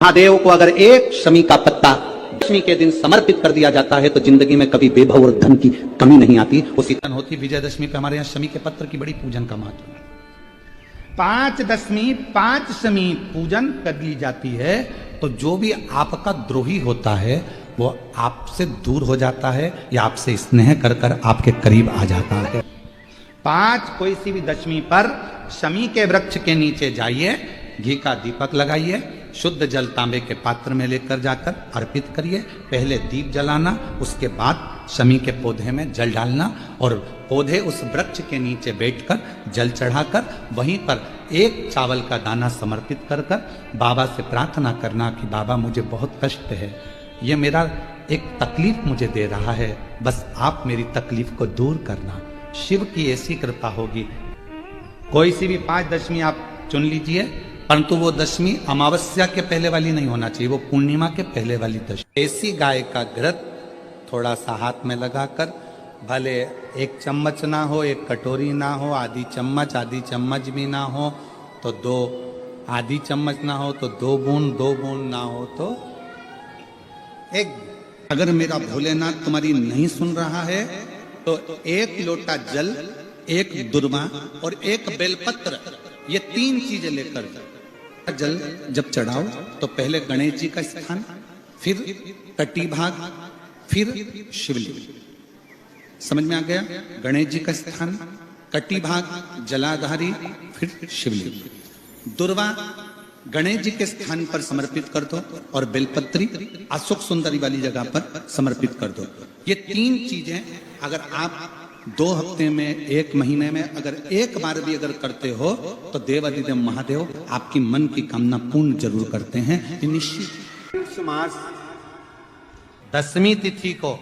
महादेव को अगर एक शमी का पत्ता दशमी के दिन समर्पित कर दिया जाता है तो जिंदगी में कभी बेभव और धन की कमी नहीं आती। उसी तरह होती विजयदशमी पे हमारे यहाँ शमी के पत्र की बड़ी पूजन का महत्व है। 5 दशमी 5 शमी पूजन कर ली जाती है तो जो भी आपका द्रोही होता है वो आपसे दूर हो जाता है या आपसे स्नेह कर कर आपके करीब आ जाता है। 5 कोई सी भी दशमी पर शमी के वृक्ष के नीचे जाइए, घी का दीपक लगाइए, शुद्ध जल तांबे के पात्र में लेकर जाकर अर्पित करिए। पहले दीप जलाना, उसके बाद शमी के पौधे में जल डालना और पौधे उस वृक्ष के नीचे बैठकर जल चढ़ाकर वहीं पर एक चावल का दाना समर्पित कर कर बाबा से प्रार्थना करना कि बाबा मुझे बहुत कष्ट है, ये मेरा एक तकलीफ मुझे दे रहा है, बस आप मेरी तकलीफ को दूर करना। शिव की ऐसी कृपा होगी। कोई सी भी 5 दशमी आप चुन लीजिए, परंतु वो दशमी अमावस्या के पहले वाली नहीं होना चाहिए, वो पूर्णिमा के पहले वाली दशमी। ऐसी गाय का घृत थोड़ा सा हाथ में लगाकर, भले 1 चम्मच ना हो, 1 कटोरी ना हो, आधी चम्मच भी ना हो तो 2 आधी चम्मच ना हो तो 2 बूंद ना हो तो 1। अगर मेरा भोलेनाथ तुम्हारी नहीं सुन रहा है तो 1 लोटा जल, 1 दुर्वा और 1 बेलपत्र, ये 3 चीजें लेकर जल जब चढ़ाओ तो पहले गणेश जी का स्थान, फिर कटी भाग, फिर शिवलिंग। समझ में आ गया? गणेश जी का स्थान, कटी भाग जलाधारी, फिर शिवलिंग। दुर्वा गणेश जी के स्थान पर समर्पित कर दो और बेलपत्री अशोक सुंदरी वाली जगह पर समर्पित कर दो। ये 3 चीजें अगर आप 2 हफ्ते में, 1 महीने में अगर एक बार भी अगर करते हो तो देवादिदेव महादेव आपकी मन की कामना पूर्ण जरूर करते हैं। निश्चित मास दशमी तिथि को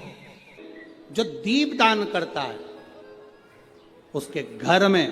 जो दीप दान करता है उसके घर में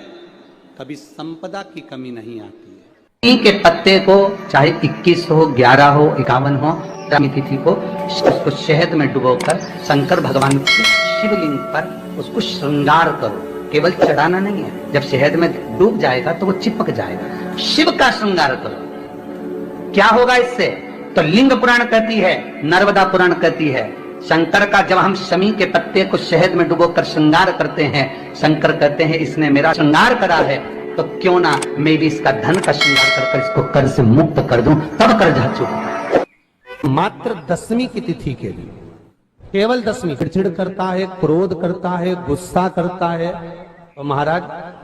कभी संपदा की कमी नहीं आती है। शमी के पत्ते को चाहे 21 हो, 11 हो, 51 हो, दशमी तिथि को उसको शहद में डुबोकर शंकर भगवान के शिवलिंग पर उसको श्रृंगार करो। केवल चढ़ाना नहीं है, जब शहद में डूब जाएगा तो वो चिपक जाएगा। शिव का श्रृंगार करो। क्या होगा इससे? तो लिंग पुराण कहती है, नर्मदा पुराण कहती है, शंकर का जब हम शमी के पत्ते को शहद में डुबोकर श्रृंगार करते हैं, शंकर कहते हैं इसने मेरा श्रृंगार करा है तो क्यों ना मैं भी इसका धन का श्रृंगार कर इसको कर्ज से मुक्त कर दूं, तब कर्ज चुका। मात्र दशमी की तिथि के लिए, केवल दशमी, चिड़चिड़ करता है, क्रोध करता है, गुस्सा करता है, तो महाराज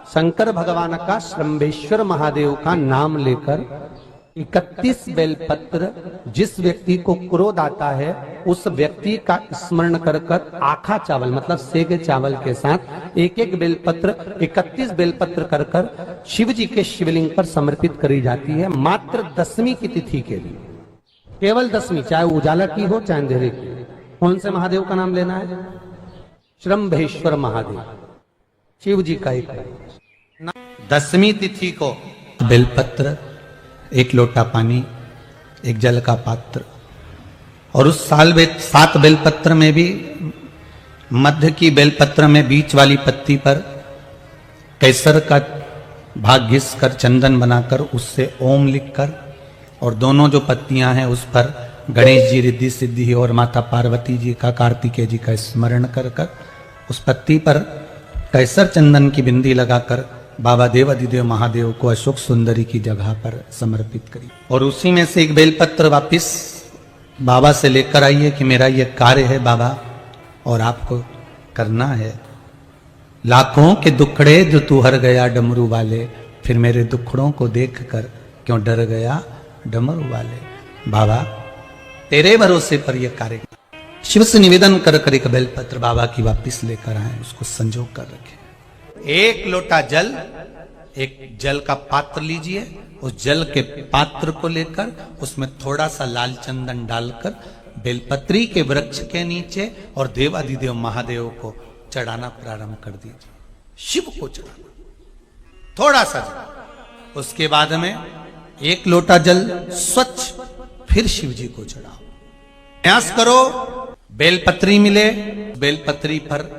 शंकर भगवान का श्रंभेश्वर महादेव का नाम लेकर 31 बेलपत्र, जिस व्यक्ति को क्रोध आता है उस व्यक्ति का स्मरण कर कर आखा चावल मतलब सेगे चावल के साथ 1-1 बेलपत्र, 31 बेलपत्र कर कर शिव जी के शिवलिंग पर समर्पित करी जाती है। मात्र दशमी की तिथि के लिए, केवल दशमी, चाहे उजाला की हो चाहे अंधेरे की। कौन से महादेव का नाम लेना है? श्रंभेश्वर महादेव, शिव जी का एक। दशमी तिथि को बेलपत्र, 1 लोटा पानी, 1 जल का पात्र और उस 7 बेलपत्र में भी मध्य की बेलपत्र में बीच वाली पत्ती पर केसर का भाग घिस कर चंदन बनाकर उससे ओम लिखकर और दोनों जो पत्तियां हैं उस पर गणेश जी, रिद्धि सिद्धि और माता पार्वती जी का, कार्तिकेय जी का स्मरण कर कर उस पत्ती पर केसर चंदन की बिंदी लगाकर बाबा देवादिदेव महादेव को अशोक सुंदरी की जगह पर समर्पित करी और उसी में से 1 बेलपत्र वापिस बाबा से लेकर आइए कि मेरा ये कार्य है बाबा और आपको करना है। लाखों के दुखड़े जो तू हर गया डमरू वाले, फिर मेरे दुखड़ों को देख कर क्यों डर गया डमरू वाले। बाबा तेरे भरोसे पर यह कार्य। शिव से निवेदन कर कर 1 बेलपत्र बाबा की वापिस लेकर आए, उसको संजो कर रखे। 1 लोटा जल, 1 जल का पात्र लीजिए, उस जल के पात्र को लेकर उसमें थोड़ा सा लाल चंदन डालकर बेलपत्री के वृक्ष के नीचे और देवादिदेव महादेव को चढ़ाना प्रारंभ कर दीजिए। शिव को चढ़ाना थोड़ा सा जल, उसके बाद में 1 लोटा जल स्वच्छ फिर शिव जी को चढ़ाओ। प्रयास करो बेलपत्री मिले, बेलपत्री पर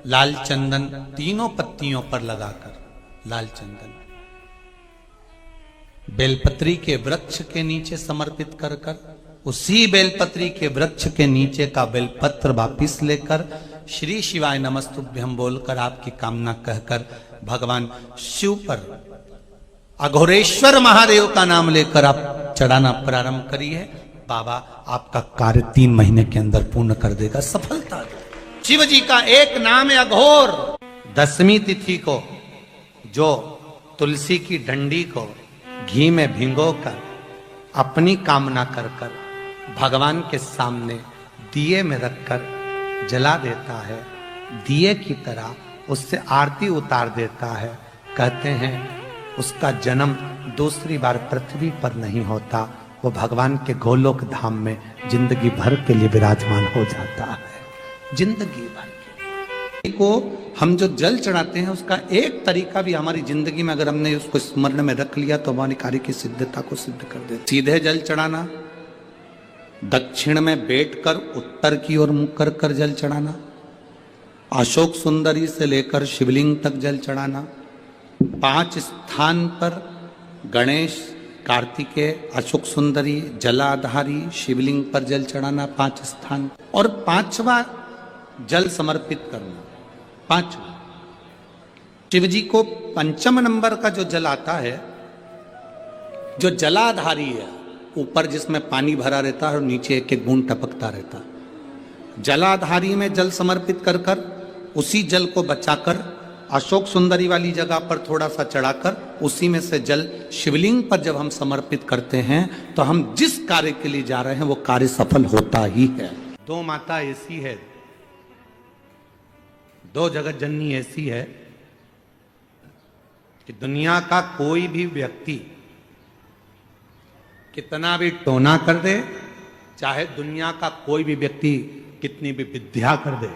लाल चंदन 3 पत्तियों पर लगाकर लाल चंदन बेलपत्री के वृक्ष के नीचे समर्पित कर कर उसी बेलपत्री के वृक्ष के नीचे का बेलपत्र वापिस लेकर श्री शिवाय नमस्तुभ्यम बोलकर आपकी कामना कहकर भगवान शिव पर अघोरेश्वर महादेव का नाम लेकर आप चढ़ाना प्रारंभ करिए। बाबा आपका कार्य 3 महीने के अंदर पूर्ण कर देगा, सफलता दे। शिव जी का एक नाम है अघोर। 10वीं तिथि को जो तुलसी की डंडी को घी में भिगोकर अपनी कामना कर कर भगवान के सामने दिए में रखकर जला देता है, दिए की तरह उससे आरती उतार देता है, कहते हैं उसका जन्म दूसरी बार पृथ्वी पर नहीं होता, वो भगवान के गोलोक धाम में जिंदगी भर के लिए विराजमान हो जाता है। जिंदगी भर के को हम जो जल चढ़ाते हैं उसका एक तरीका भी हमारी जिंदगी में अगर हमने उसको स्मरण में रख लिया तो हमारी कार्य की सिद्धता को सिद्ध कर दे। सीधे जल चढ़ाना, दक्षिण में बैठकर उत्तर की ओर मुख कर कर जल चढ़ाना, अशोक सुंदरी से लेकर शिवलिंग तक जल चढ़ाना, 5 स्थान पर गणेश, कार्तिकेय, अशोक सुंदरी, जलाधारी, शिवलिंग पर जल चढ़ाना 5 स्थान, और 5वां जल समर्पित करना। 5वां शिव जी को 5 नंबर का जो जल आता है, जो जलाधारी है, ऊपर जिसमें पानी भरा रहता है और नीचे एक एक बूंद टपकता रहता है, जलाधारी में जल समर्पित कर कर उसी जल को बचाकर अशोक सुंदरी वाली जगह पर थोड़ा सा चढ़ाकर उसी में से जल शिवलिंग पर जब हम समर्पित करते हैं तो हम जिस कार्य के लिए जा रहे हैं वो कार्य सफल होता ही है। 2 माता ऐसी है, 2 जगत जननी ऐसी है कि दुनिया का कोई भी व्यक्ति कितना भी टोना कर दे, चाहे दुनिया का कोई भी व्यक्ति कितनी भी विद्या कर दे,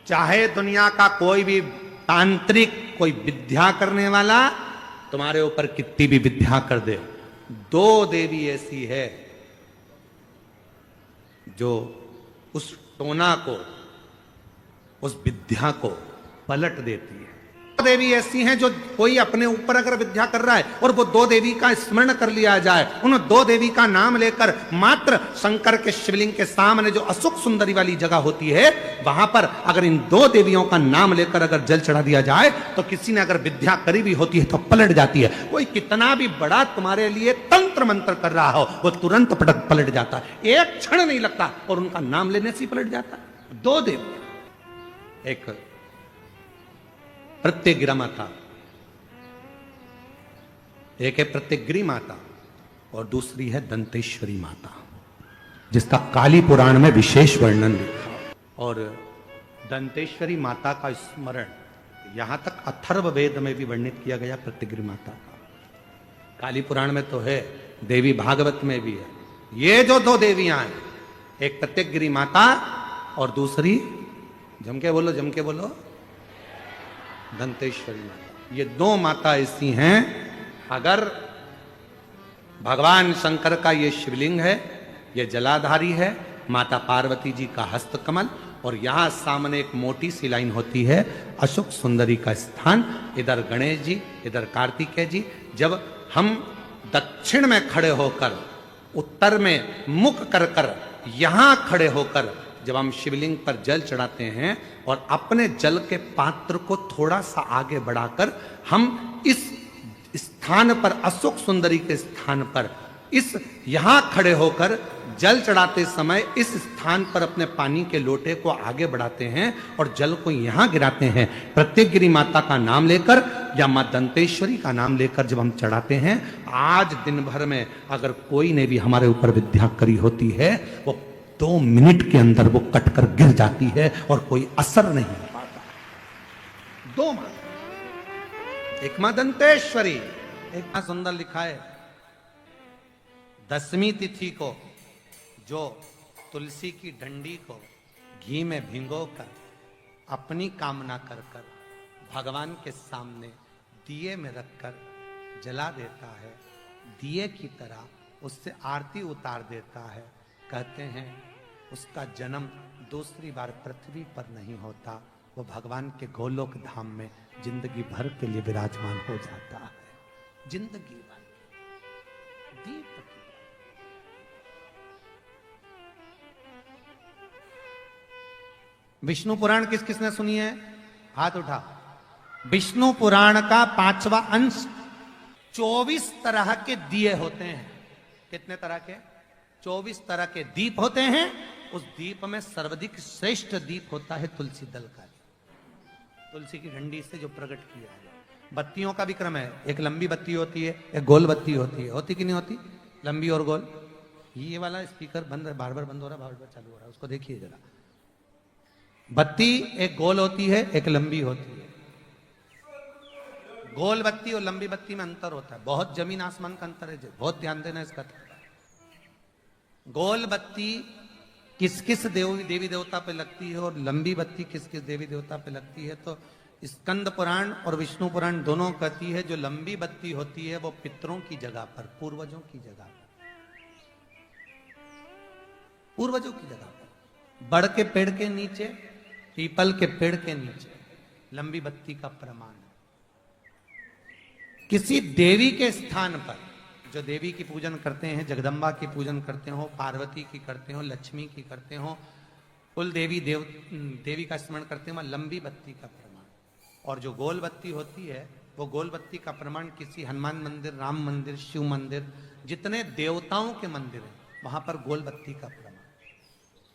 चाहे दुनिया का कोई भी तांत्रिक कोई विद्या करने वाला तुम्हारे ऊपर कितनी भी विद्या कर दे, 2 देवी ऐसी है जो उस टोना को, उस विद्या को पलट देती है। 2 देवी ऐसी हैं जो कोई अपने ऊपर अगर विद्या कर रहा है और वो 2 देवी का स्मरण कर लिया जाए, उन 2 देवी का नाम लेकर मात्र शंकर के शिवलिंग के सामने जो अशोक सुंदरी वाली जगह होती है वहां पर अगर इन 2 देवियों का नाम लेकर अगर जल चढ़ा दिया जाए तो किसी ने अगर विद्या करी भी होती है तो पलट जाती है। कोई कितना भी बड़ा तुम्हारे लिए तंत्र मंत्र कर रहा हो वो तुरंत पलट जाता है, एक क्षण नहीं लगता और उनका नाम लेने से ही पलट जाता है। 2 देवी, एक प्रत्यग्रा माता, एक है प्रत्यग्री माता और दूसरी है दंतेश्वरी माता, जिसका काली पुराण में विशेष वर्णन लिखा। और दंतेश्वरी माता का स्मरण यहां तक अथर्व वेद में भी वर्णित किया गया प्रत्यग्री माता का। काली पुराण में तो है, देवी भागवत में भी है। ये जो 2 देवियां हैं, एक प्रत्यग्री माता और दूसरी जम के बोलो दंतेश्वरी माता। ये 2 माता ऐसी हैं, अगर भगवान शंकर का ये शिवलिंग है, ये जलाधारी है, माता पार्वती जी का हस्तकमल, और यहां सामने एक मोटी सी लाइन होती है अशोक सुंदरी का स्थान, इधर गणेश जी, इधर कार्तिकेय जी। जब हम दक्षिण में खड़े होकर, उत्तर में मुख कर कर यहां खड़े होकर जब हम शिवलिंग पर जल चढ़ाते हैं और अपने जल के पात्र को थोड़ा सा आगे बढ़ाकर हम इस स्थान पर, अशोक सुंदरी के स्थान पर, इस यहां खड़े होकर जल चढ़ाते समय इस स्थान पर अपने पानी के लोटे को आगे बढ़ाते हैं और जल को यहां गिराते हैं। प्रत्यग्री माता का नाम लेकर या मां दंतेश्वरी का नाम लेकर जब हम चढ़ाते हैं, आज दिन भर में अगर कोई ने भी हमारे ऊपर विद्या करी होती है वो 2 मिनट के अंदर वो कटकर गिर जाती है और कोई असर नहीं हो पाता। 2 मां, एक मां दंतेश्वरी, एक मां सुंदर लिखा है 10वीं तिथि को जो तुलसी की डंडी को घी में भिगोकर अपनी कामना कर कर भगवान के सामने दिए में रखकर जला देता है, दिए की तरह उससे आरती उतार देता है, कहते हैं उसका जन्म दूसरी बार पृथ्वी पर नहीं होता, वो भगवान के गोलोक धाम में जिंदगी भर के लिए विराजमान हो जाता है। जिंदगी भर। दीप की। विष्णु पुराण किस किसने सुनी है? हाथ उठा। विष्णु पुराण का 5वां अंश 24 तरह के दिए होते हैं। कितने तरह के? 24 तरह के दीप होते हैं। उस दीप में सर्वाधिक श्रेष्ठ दीप होता है तुलसी दल का, तुलसी की डंडी से जो प्रकट किया है। बत्तियों का भी क्रम है, एक लंबी बत्ती होती है, एक गोल बत्ती होती है। होती कि नहीं होती? लंबी और गोल। ये वाला स्पीकर बंद है, बार बार बंद हो रहा है, बार बार चालू हो रहा है, उसको देखिए जरा। बत्ती एक गोल होती है, एक लंबी होती है। गोल बत्ती और लंबी बत्ती में अंतर होता है, बहुत जमीन आसमान का अंतर है, बहुत ध्यान देना इसका। गोल बत्ती किस किस देवी देवता पे लगती है और लंबी बत्ती किस किस देवी देवता पे लगती है, तो स्कंद पुराण और विष्णु पुराण दोनों कहती है जो लंबी बत्ती होती है वो पितरों की जगह पर, पूर्वजों की जगह पर, पूर्वजों की जगह पर, बड़ के पेड़ के नीचे, पीपल के पेड़ के नीचे लंबी बत्ती का प्रमाण है। किसी देवी के स्थान पर, जो देवी की पूजन करते हैं, जगदम्बा की पूजन करते हो, पार्वती की करते हो, लक्ष्मी की करते हो, कुल देवी का स्मरण करते हो, लंबी बत्ती का प्रमाण। और जो गोल बत्ती होती है वो गोल बत्ती का प्रमाण किसी हनुमान मंदिर, राम मंदिर, शिव मंदिर, जितने देवताओं के मंदिर हैं वहां पर गोल बत्ती का प्रमाण।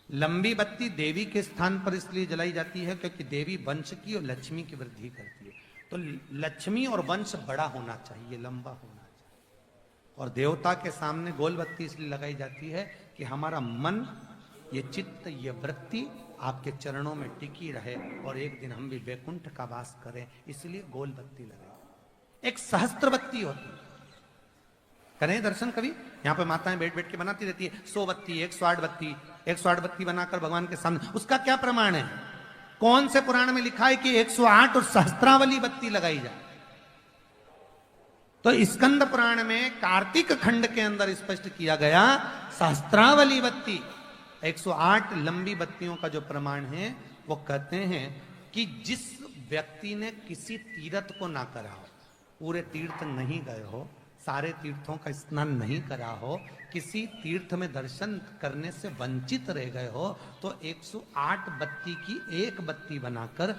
लंबी बत्ती देवी के स्थान पर इसलिए जलाई जाती है क्योंकि देवी वंश की और लक्ष्मी की वृद्धि करती है। तो लक्ष्मी और वंश बड़ा होना चाहिए, लंबा होना चाहिए। और देवता के सामने गोल बत्ती इसलिए लगाई जाती है कि हमारा मन, ये चित्त, ये वृत्ति आपके चरणों में टिकी रहे और एक दिन हम भी वैकुंठ का वास करें, इसलिए गोल बत्ती लगाई। एक सहस्त्र बत्ती होती है, करें दर्शन कभी? यहाँ पे माताएं बैठ बैठ के बनाती रहती है 100 बत्ती, 108 बत्ती, 108 बत्ती बनाकर भगवान के सामने। उसका क्या प्रमाण है? कौन से पुराण में लिखा है कि 108 और सहस्त्रावली बत्ती लगाई जाए? तो स्कंद पुराण में कार्तिक खंड के अंदर स्पष्ट किया गया, सहस्त्रावली बत्ती, 108 लंबी बत्तियों का जो प्रमाण है वो कहते हैं कि जिस व्यक्ति ने किसी तीर्थ को ना करा हो, पूरे तीर्थ नहीं गए हो, सारे तीर्थों का स्नान नहीं करा हो, किसी तीर्थ में दर्शन करने से वंचित रह गए हो, तो 108 बत्ती की एक बत्ती बनाकर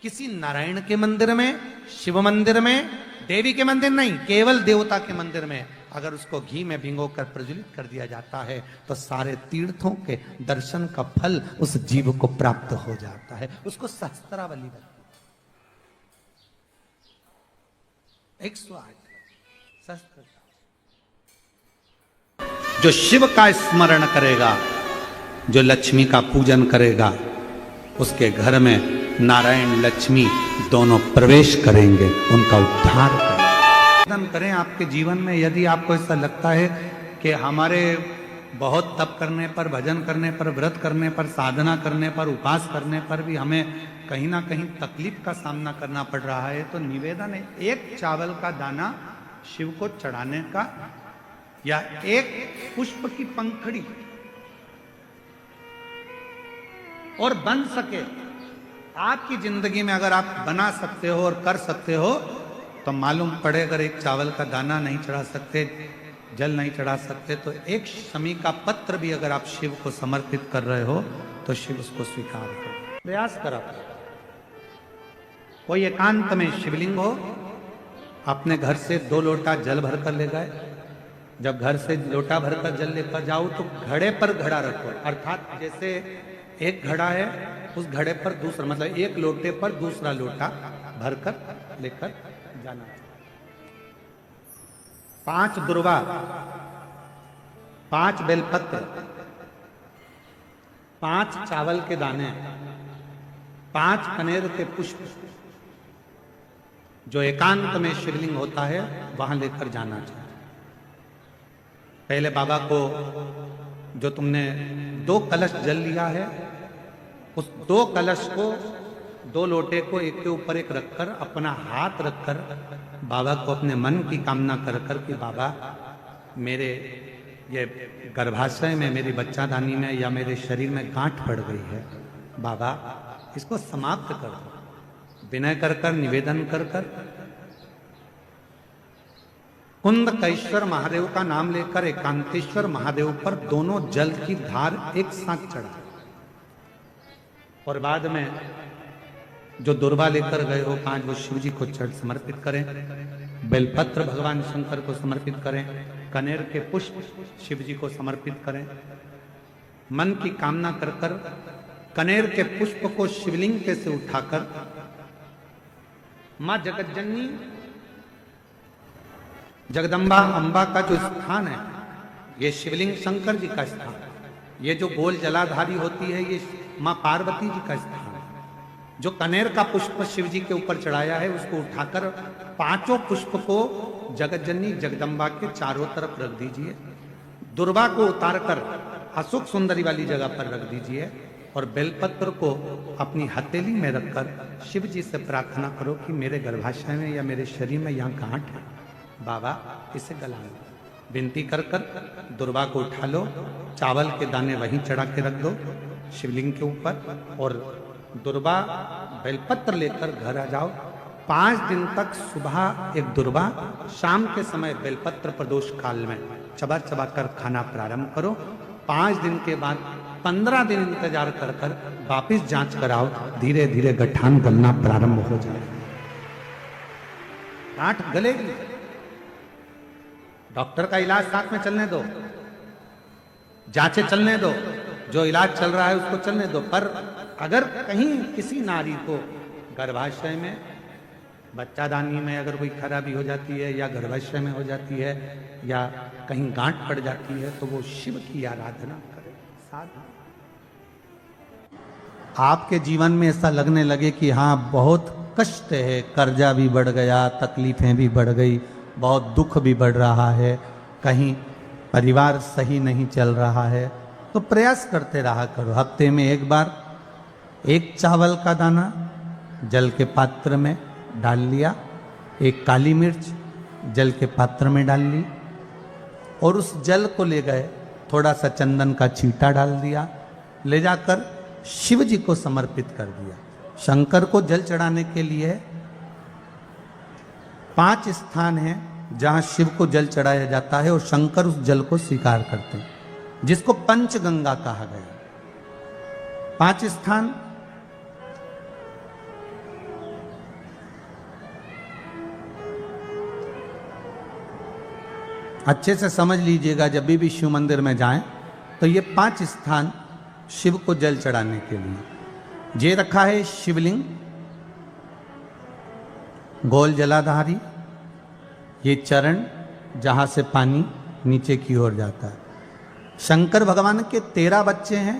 किसी नारायण के मंदिर में, शिव मंदिर में, देवी के मंदिर नहीं, केवल देवता के मंदिर में अगर उसको घी में भिगोकर प्रज्वलित कर दिया जाता है तो सारे तीर्थों के दर्शन का फल उस जीव को प्राप्त हो जाता है। उसको सहस्त्रावली बत्ती, 108 सहस्त्र। जो शिव का स्मरण करेगा, जो लक्ष्मी का पूजन करेगा, उसके घर में नारायण लक्ष्मी दोनों प्रवेश करेंगे, उनका उद्धार करें। आपके जीवन में यदि आपको ऐसा लगता है कि हमारे बहुत तप करने पर, भजन करने पर, व्रत करने पर, साधना करने पर, उपास करने पर भी हमें कहीं ना कहीं तकलीफ का सामना करना पड़ रहा है, तो निवेदन है एक चावल का दाना शिव को चढ़ाने का, या एक पुष्प की पंखड़ी, और बन सके आपकी जिंदगी में अगर आप बना सकते हो और कर सकते हो, तो मालूम पड़े अगर एक चावल का दाना नहीं चढ़ा सकते, जल नहीं चढ़ा सकते, तो एक शमी का पत्र भी अगर आप शिव को समर्पित कर रहे हो तो शिव उसको स्वीकार करो। प्रयास करो। कोई एकांत में शिवलिंग हो, अपने घर से 2 लोटा जल भरकर ले गए। जब घर से लोटा भरकर जल लेकर जाओ तो घड़े पर घड़ा रखो, अर्थात जैसे एक घड़ा है उस घड़े पर दूसरा, मतलब एक लोटे पर दूसरा लोटा भरकर लेकर जाना। 5 दुर्वा, 5 बेलपत्र, 5 चावल के दाने, 5 कनेर के पुष्प, जो एकांत में शिवलिंग होता है वहां लेकर जाना चाहिए। पहले बाबा को जो तुमने 2 कलश जल लिया है, उस 2 कलश को, 2 लोटे को एक के ऊपर एक रखकर, अपना हाथ रखकर बाबा को अपने मन की कामना कर कर कि बाबा मेरे ये गर्भाशय में, मेरी बच्चादानी में या मेरे शरीर में गांठ पड़ गई है, बाबा इसको समाप्त कर दो। विनय कर कर, निवेदन कर कर कुंदकेश्वर महादेव का नाम लेकर एकांतेश्वर महादेव पर दोनों जल की धार एक साथ चढ़ा और बाद में जो दुर्वा लेकर गए हो 5 वो शिव जी को समर्पित करें, बेलपत्र भगवान शंकर को समर्पित करें, कनेर के पुष्प शिव जी को समर्पित करें। मन की कामना कर कर कनेर के पुष्प को शिवलिंग के से उठाकर मां जगतजननी जगदम्बा अंबा का जो स्थान है, ये शिवलिंग शंकर जी का स्थान, ये जो गोल जलाधारी होती है ये मां पार्वती जी का स्थान है। जो कनेर का पुष्प शिव जी के ऊपर चढ़ाया है उसको उठाकर 5 पुष्प को जगतजननी जगदम्बा के चारों तरफ रख दीजिए। दुर्वा को उतारकर अशोक सुंदरी वाली जगह पर रख दीजिए और बेलपत्र को अपनी हथेली में रखकर शिव जी से प्रार्थना करो कि मेरे गर्भाशय में या मेरे शरीर में यहाँ गांठ है, बाबा इसे गला लो। विनती कर कर दुर्वा को उठा लो, चावल के दाने वहीं चढ़ा के रख दो शिवलिंग के ऊपर और दुर्वा बेलपत्र लेकर घर आ जाओ। 5 दिन तक सुबह एक दुर्वा, शाम के समय बेलपत्र प्रदोष काल में चबा चबा कर खाना प्रारंभ करो। 5 दिन के बाद 15 दिन इंतजार कर कर वापिस जांच कराओ, धीरे धीरे गठान गलना प्रारंभ हो जाए। गांठ गलेगी, डॉक्टर का इलाज साथ में चलने दो, जांचें चलने दो, जो इलाज चल रहा है उसको चलने दो। पर अगर कहीं किसी नारी को गर्भाशय में, बच्चादानी में अगर कोई खराबी हो जाती है या गर्भाशय में हो जाती है या कहीं गांठ पड़ जाती है तो वो शिव की आराधना करे। आपके जीवन में ऐसा लगने लगे कि हाँ बहुत कष्ट है, कर्जा भी बढ़ गया, तकलीफें भी बढ़ गई, बहुत दुख भी बढ़ रहा है, कहीं परिवार सही नहीं चल रहा है, तो प्रयास करते रहा करो। हफ्ते में एक बार 1 चावल का दाना जल के पात्र में डाल लिया, 1 काली मिर्च जल के पात्र में डाल ली और उस जल को ले गए, थोड़ा सा चंदन का छींटा डाल दिया, ले जाकर शिव जी को समर्पित कर दिया। शंकर को जल चढ़ाने के लिए 5 स्थान हैं जहां शिव को जल चढ़ाया जाता है और शंकर उस जल को स्वीकार करते हैं, जिसको पंचगंगा कहा गया। 5 स्थान अच्छे से समझ लीजिएगा, जब भी शिव मंदिर में जाएं तो ये 5 स्थान शिव को जल चढ़ाने के लिए ये रखा है। शिवलिंग, गोल जलाधारी, ये चरण जहां से पानी नीचे की ओर जाता है। शंकर भगवान के 13 बच्चे हैं,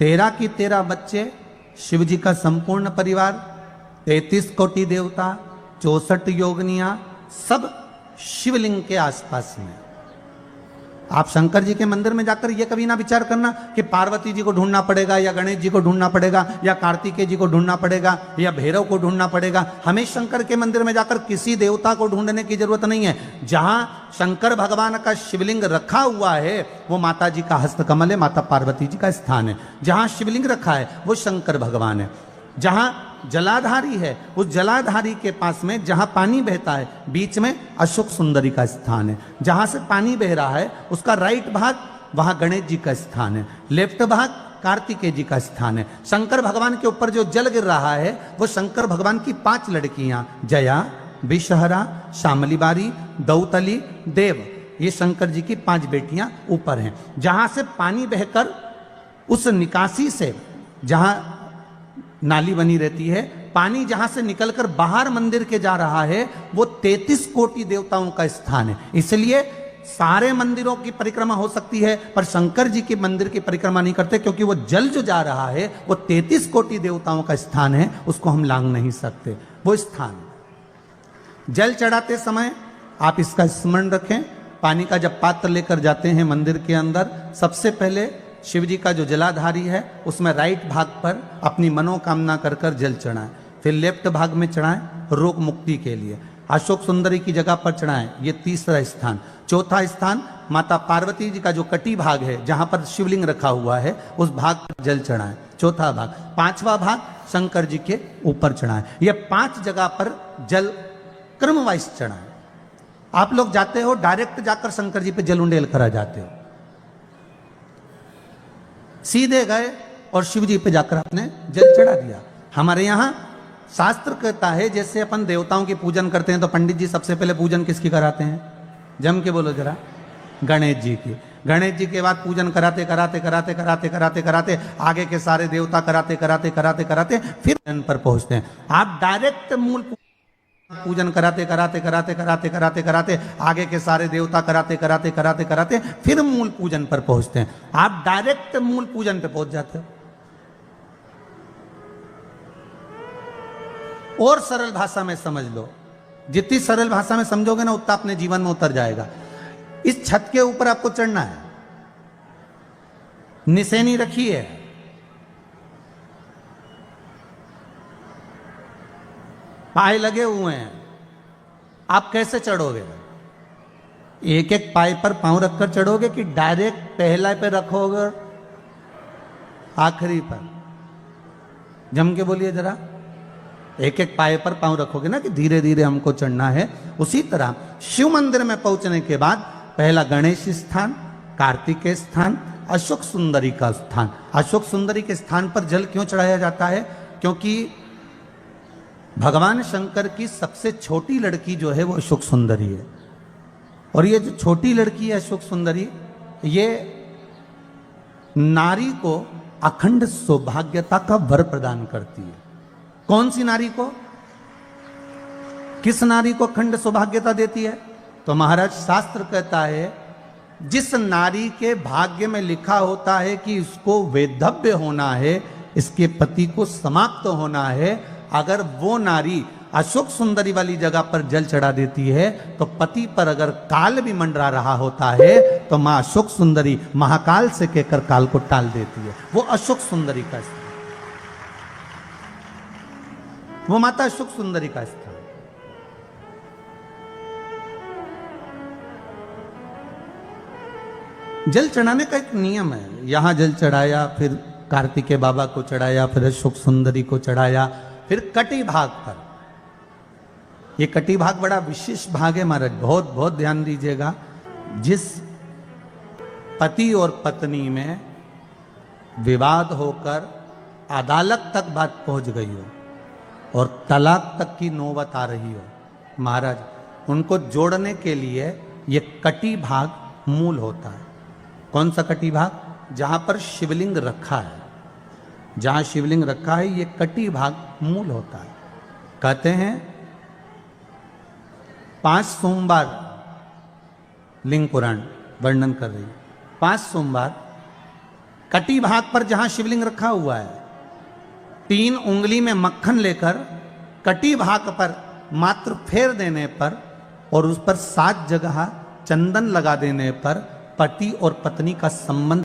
13 की 13 बच्चे, शिव जी का संपूर्ण परिवार, 33 कोटि देवता, 64 योगनियां, सब शिवलिंग के आसपास में। आप शंकर जी के मंदिर में जाकर ये कभी ना विचार करना कि पार्वती जी को ढूंढना पड़ेगा या गणेश जी को ढूंढना पड़ेगा या कार्तिकेय जी को ढूंढना पड़ेगा या भैरव को ढूंढना पड़ेगा। हमें शंकर के मंदिर में जाकर किसी देवता को ढूंढने की जरूरत नहीं है। जहां शंकर भगवान का शिवलिंग रखा हुआ है वो माता जी का हस्तकमल है, माता पार्वती जी का स्थान है। जहां शिवलिंग रखा है वो शंकर भगवान है। जहां जलाधारी है उस जलाधारी के पास में जहां पानी बहता है बीच में अशोक सुंदरी का स्थान है। जहां से पानी बह रहा है उसका राइट भाग वहां गणेश जी का स्थान है, लेफ्ट भाग कार्तिकेय जी का स्थान है। शंकर भगवान के ऊपर जो जल गिर रहा है वो शंकर भगवान की 5 लड़कियां जया, विषहरा, शामली बारी, दौतली, देव, ये शंकर जी की 5 बेटियां ऊपर हैं। जहां से पानी बहकर उस निकासी से, जहां नाली बनी रहती है, पानी जहां से निकलकर बाहर मंदिर के जा रहा है वो 33 कोटि देवताओं का स्थान है। इसलिए सारे मंदिरों की परिक्रमा हो सकती है पर शंकर जी के मंदिर की परिक्रमा नहीं करते, क्योंकि वो जल जो जा रहा है वो 33 कोटि देवताओं का स्थान है, उसको हम लांघ नहीं सकते। वो स्थान जल चढ़ाते समय आप इसका स्मरण रखें। पानी का जब पात्र लेकर जाते हैं मंदिर के अंदर, सबसे पहले शिव जी का जो जलाधारी है उसमें राइट भाग पर अपनी मनोकामना कर कर जल चढ़ाएं, फिर लेफ्ट भाग में चढ़ाएं रोग मुक्ति के लिए, अशोक सुंदरी की जगह पर चढ़ाएं, ये 3रा स्थान। 4था स्थान माता पार्वती जी का जो कटी भाग है जहां पर शिवलिंग रखा हुआ है उस भाग पर जल चढ़ाएं, 4था भाग। 5वां भाग शंकर जी के ऊपर चढ़ाएं। ये 5 जगह पर जल क्रमवाइज चढ़ाएं। आप लोग जाते हो डायरेक्ट जाकर शंकर जी पे जल उंडेल करा जाते हो, सीधे गए और शिव जी पे जाकर आपने जल चढ़ा दिया। हमारे यहां शास्त्र कहता है जैसे अपन देवताओं की पूजन करते हैं तो पंडित जी सबसे पहले पूजन किसकी कराते हैं? जम के बोलो जरा, गणेश जी की। गणेश जी के बाद पूजन कराते कराते कराते कराते कराते कराते आगे के सारे देवता कराते कराते कराते कराते फिर जन पर पहुंचते हैं। आप डायरेक्ट मूल पूजन कराते कराते कराते कराते कराते कराते आगे के सारे देवता कराते कराते कराते कराते फिर मूल पूजन पर पहुंचते हैं। आप डायरेक्ट मूल पूजन पे पहुंच जाते हो। और सरल भाषा में समझ लो, जितनी सरल भाषा में समझोगे ना उतना अपने जीवन में उतर जाएगा। इस छत के ऊपर आपको चढ़ना है, निशानी रखी है, पाए लगे हुए हैं, आप कैसे चढ़ोगे? एक एक पाए पर पांव रखकर चढ़ोगे कि डायरेक्ट पहला पे रखोगे आखिरी पर? जम के बोलिए जरा, एक एक पाए पर पांव रखोगे ना कि धीरे धीरे हमको चढ़ना है। उसी तरह शिव मंदिर में पहुंचने के बाद पहला गणेश स्थान, कार्तिकेय स्थान, अशोक सुंदरी का स्थान। अशोक सुंदरी के स्थान पर जल क्यों चढ़ाया जाता है? क्योंकि भगवान शंकर की सबसे छोटी लड़की जो है वो अशोक सुंदरी है। और ये जो छोटी लड़की है अशोक सुंदरी, ये नारी को अखंड सौभाग्यता का वर प्रदान करती है। कौन सी नारी को? किस नारी को अखंड सौभाग्यता देती है? तो महाराज शास्त्र कहता है जिस नारी के भाग्य में लिखा होता है कि इसको वैधव्य होना है, इसके पति को समाप्त होना है, अगर वो नारी अशोक सुंदरी वाली जगह पर जल चढ़ा देती है तो पति पर अगर काल भी मंडरा रहा होता है तो मां अशोक सुंदरी महाकाल से कहकर काल को टाल देती है। वो अशोक सुंदरी का स्थान, वो माता अशोक सुंदरी का स्थान। जल चढ़ाने का एक नियम है। यहां जल चढ़ाया, फिर कार्तिकेय बाबा को चढ़ाया, फिर अशोक सुंदरी को चढ़ाया, फिर कटी भाग पर। ये कटी भाग बड़ा विशेष भाग है महाराज, बहुत बहुत ध्यान दीजिएगा। जिस पति और पत्नी में विवाद होकर अदालत तक बात पहुंच गई हो और तलाक तक की नौबत आ रही हो, महाराज उनको जोड़ने के लिए ये कटी भाग मूल होता है। कौन सा कटी भाग? जहां पर शिवलिंग रखा है, जहां शिवलिंग रखा है ये कटी भाग मूल होता है। कहते हैं 5 सोमवार लिंग पुराण वर्णन कर रही है, 5 सोमवार कटी भाग पर जहां शिवलिंग रखा हुआ है 3 उंगली में मक्खन लेकर कटी भाग पर मात्र फेर देने पर और उस पर 7 जगह चंदन लगा देने पर पति और पत्नी का संबंध